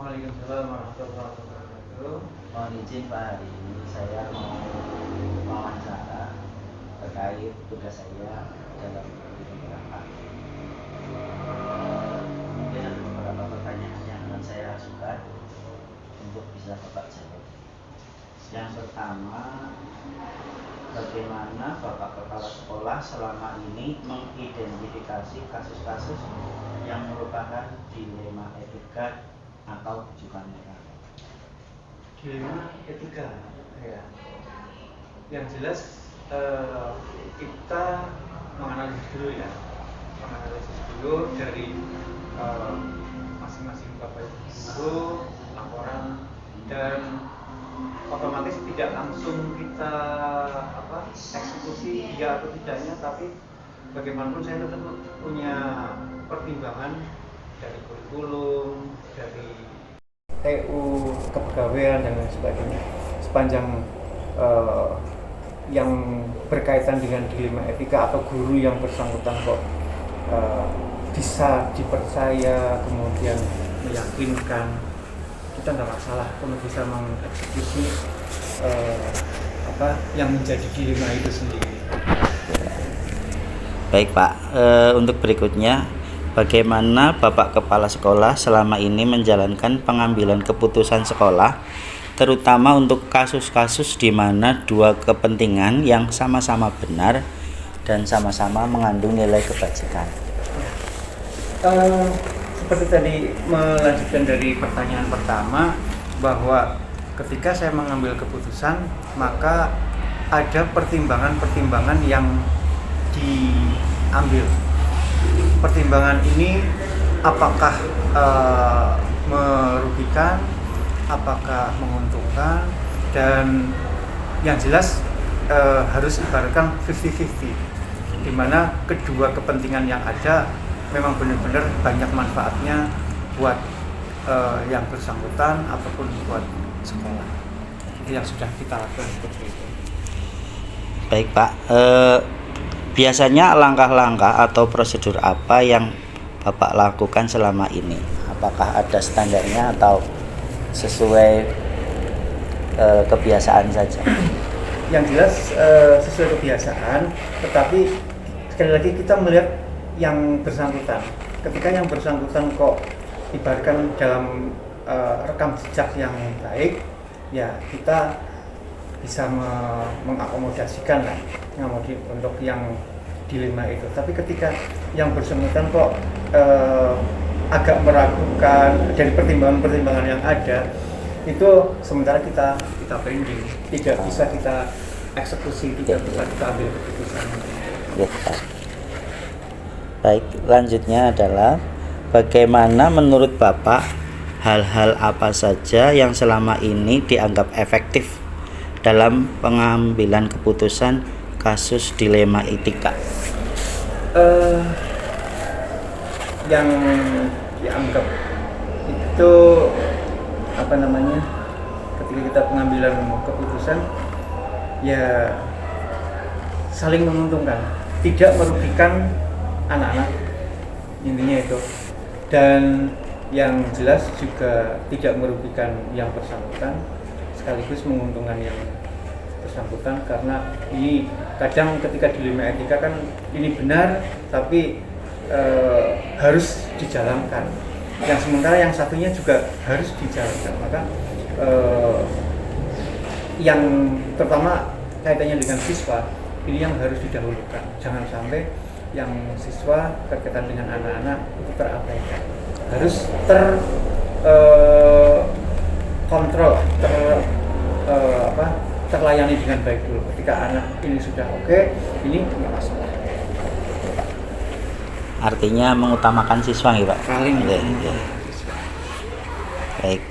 Waalaikumsalam warahmatullahi wabarakatuh. Mohon izin Pak, hari ini saya mau wawancara terkait tugas saya dalam beberapa. Mungkin ada beberapa pertanyaan yang akan saya ajukan untuk bisa Bapak jawab. Yang pertama, bagaimana Bapak Kepala Sekolah selama ini mengidentifikasi kasus-kasus yang merupakan dilema etika atau rujukan moral? Dilema etika, ya. Yang jelas kita menganalisis dulu dari masing-masing bapak ibu guru, laporan, dan otomatis tidak langsung kita eksekusi iya atau tidaknya, tapi bagaimanapun saya tetap punya pertimbangan dari kurikulum, dari TU, kepegawaian dan lain sebagainya. Sepanjang yang berkaitan dengan dilema etika atau guru yang bersangkutan kok bisa dipercaya, kemudian meyakinkan, kita nggak masalah kalau bisa mengeksekusi yang menjadi dilema itu sendiri. Baik Pak, untuk berikutnya, bagaimana Bapak Kepala Sekolah selama ini menjalankan pengambilan keputusan sekolah, terutama untuk kasus-kasus di mana dua kepentingan yang sama-sama benar dan sama-sama mengandung nilai kebajikan? Seperti tadi melanjutkan dari pertanyaan pertama, bahwa ketika saya mengambil keputusan, maka ada pertimbangan-pertimbangan yang diambil. Pertimbangan ini apakah merugikan, apakah menguntungkan, dan yang jelas harus ibaratkan 50-50, di mana kedua kepentingan yang ada memang benar-benar banyak manfaatnya buat yang bersangkutan ataupun buat sekolah. Itu yang sudah kita lakukan seperti itu. Baik Pak, biasanya langkah-langkah atau prosedur apa yang Bapak lakukan selama ini? Apakah ada standarnya atau sesuai kebiasaan saja? Yang jelas sesuai kebiasaan, tetapi sekali lagi kita melihat yang bersangkutan. Ketika yang bersangkutan kok ibaratkan dalam rekam jejak yang baik, ya kita bisa mengakomodasikan lah untuk yang dilema itu. Tapi ketika yang bersangkutan kok agak meragukan dari pertimbangan-pertimbangan yang ada, itu sementara kita pending, tidak bisa kita eksekusi, tidak bisa kita ambil keputusan. Ya, Pak. Baik, lanjutnya adalah bagaimana menurut Bapak hal-hal apa saja yang selama ini dianggap efektif dalam pengambilan keputusan kasus dilema etika? Yang dianggap itu ketika kita pengambilan keputusan, ya saling menguntungkan, tidak merugikan anak-anak, intinya itu. Dan yang jelas juga tidak merugikan yang bersangkutan, sekaligus menguntungkan yang bersangkutan, karena ini kadang ketika dilema etika kan ini benar tapi harus dijalankan, yang sementara yang satunya juga harus dijalankan. Maka yang pertama kaitannya dengan siswa, ini yang harus didahulukan. Jangan sampai yang siswa berkaitan dengan anak-anak itu terabaikan, harus terkontrol, terlayani dengan baik dulu. Ketika anak ini sudah oke, ini tidak masalah. Artinya mengutamakan siswa ya Pak? Paling Baik,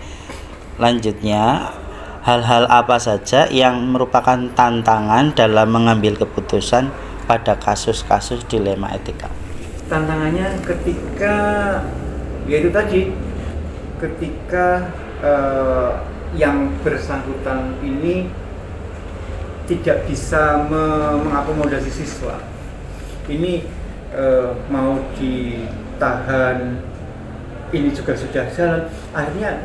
lanjutnya, hal-hal apa saja yang merupakan tantangan dalam mengambil keputusan pada kasus-kasus dilema etika? Tantangannya ketika yaitu tadi, ketika yang bersangkutan ini tidak bisa mengakomodasi siswa. Ini mau ditahan ini juga sudah jalan. Akhirnya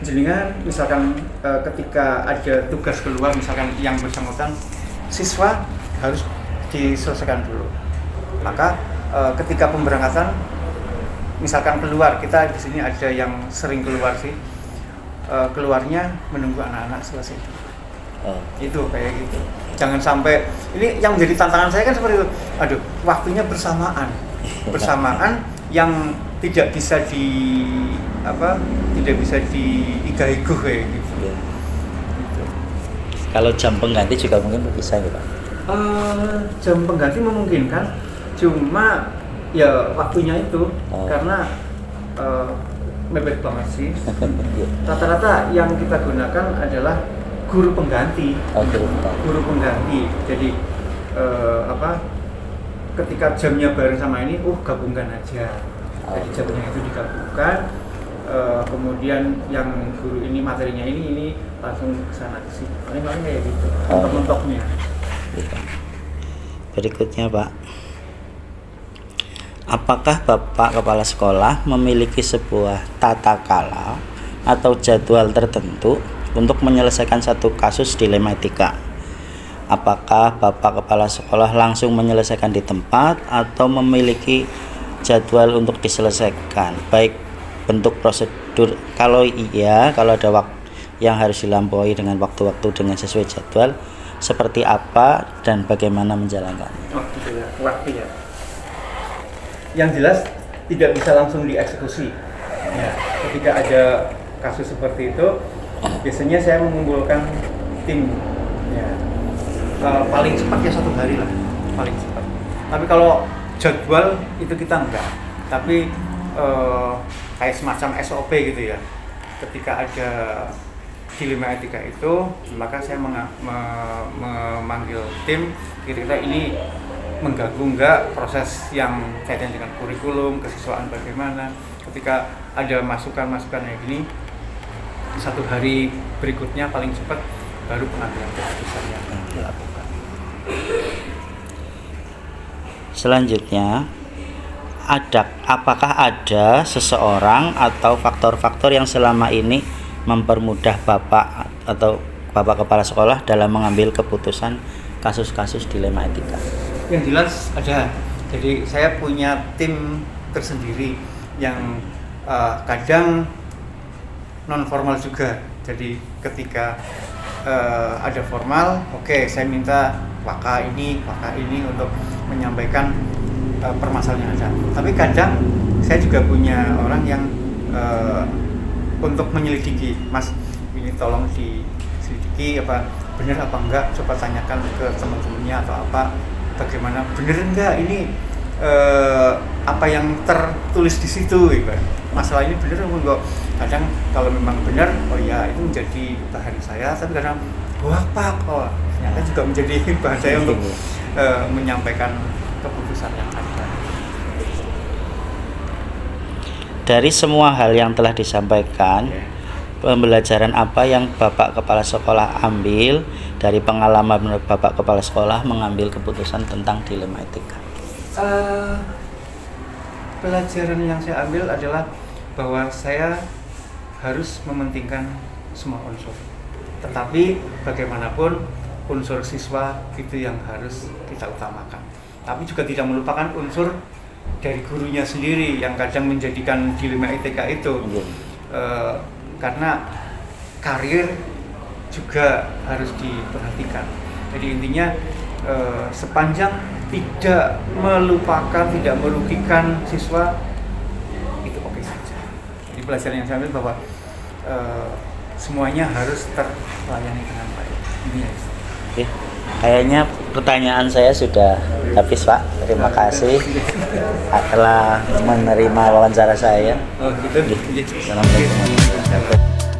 jenengan misalkan ketika ada tugas keluar misalkan yang bersangkutan, siswa harus diselesaikan dulu. Maka ketika pemberangkatan misalkan keluar, kita di sini ada yang sering keluar sih, keluarnya menunggu anak-anak selesai dulu. Itu kayak gitu. Jangan sampai, ini yang menjadi tantangan saya kan seperti itu. Aduh, waktunya bersamaan yang tidak bisa diiga-iguh kayak gitu. Gitu. Kalau jam pengganti juga mungkin bisa ya Pak? Jam pengganti memungkinkan, cuma ya waktunya itu karena mepet banget sih. Rata-rata yang kita gunakan adalah guru pengganti. Guru pengganti. Jadi ketika jamnya bareng sama ini, gabungkan aja. Jadi jamnya itu digabungkan. Kemudian yang guru ini materinya ini langsung ke sana ke sini. Paling kayak gitu. Mentok-mentoknya. Berikutnya Pak, apakah Bapak Kepala Sekolah memiliki sebuah tata kala atau jadwal tertentu untuk menyelesaikan satu kasus dilema etika? Apakah Bapak Kepala Sekolah langsung menyelesaikan di tempat atau memiliki jadwal untuk diselesaikan, baik bentuk prosedur? Kalau iya, kalau ada waktu yang harus dilampaui dengan waktu-waktu dengan sesuai jadwal, seperti apa dan bagaimana menjalankannya? Gitu ya, waktu ya. Yang jelas tidak bisa langsung dieksekusi. Ya, ketika ada kasus seperti itu, biasanya saya mengumpulkan tim. Ya, paling cepat ya 1 hari lah, paling cepat. Tapi kalau jadwal itu kita enggak. Tapi kayak semacam SOP gitu ya. Ketika ada dilema etika itu, maka saya memanggil tim, kira-kira ini mengganggu enggak proses yang kaitan dengan kurikulum, kesiswaan bagaimana. Ketika ada masukan-masukan kayak gini, 1 hari berikutnya paling cepat baru pengambilan keputusan yang dilakukan. Selanjutnya, apakah ada seseorang atau faktor-faktor yang selama ini mempermudah Bapak atau Bapak Kepala Sekolah dalam mengambil keputusan kasus-kasus dilema etika? Yang jelas ada. Jadi saya punya tim tersendiri yang kadang non formal juga. Jadi ketika ada formal, saya minta waka ini untuk menyampaikan permasalahan yang ada. Tapi kadang saya juga punya orang yang untuk menyelidiki, Mas, ini tolong diselidiki benar apa enggak, coba tanyakan ke teman-temannya atau apa, bagaimana benar enggak ini apa yang tertulis di situ, masalah ini benar enggak. Kadang kalau memang benar, ya itu menjadi bahan saya, tapi kadang ternyata juga menjadi bahan saya untuk menyampaikan keputusan yang ada. Dari semua hal yang telah disampaikan, pembelajaran apa yang Bapak Kepala Sekolah ambil dari pengalaman Bapak Kepala Sekolah mengambil keputusan tentang dilema etika? Pelajaran yang saya ambil adalah bahwa saya harus mementingkan semua unsur. Tetapi bagaimanapun unsur siswa itu yang harus kita utamakan. Tapi juga tidak melupakan unsur dari gurunya sendiri yang kadang menjadikan dilema etika itu. Karena karir juga harus diperhatikan. Jadi intinya sepanjang tidak melupakan, tidak merugikan siswa, itu oke saja. Jadi pelajaran yang saya ambil bahwa semuanya harus terlayani dengan baik. Oke, kayaknya pertanyaan saya sudah habis Pak. Terima kasih telah menerima wawancara saya. Gitu. Assalamualaikum warahmatullahi wabarakatuh.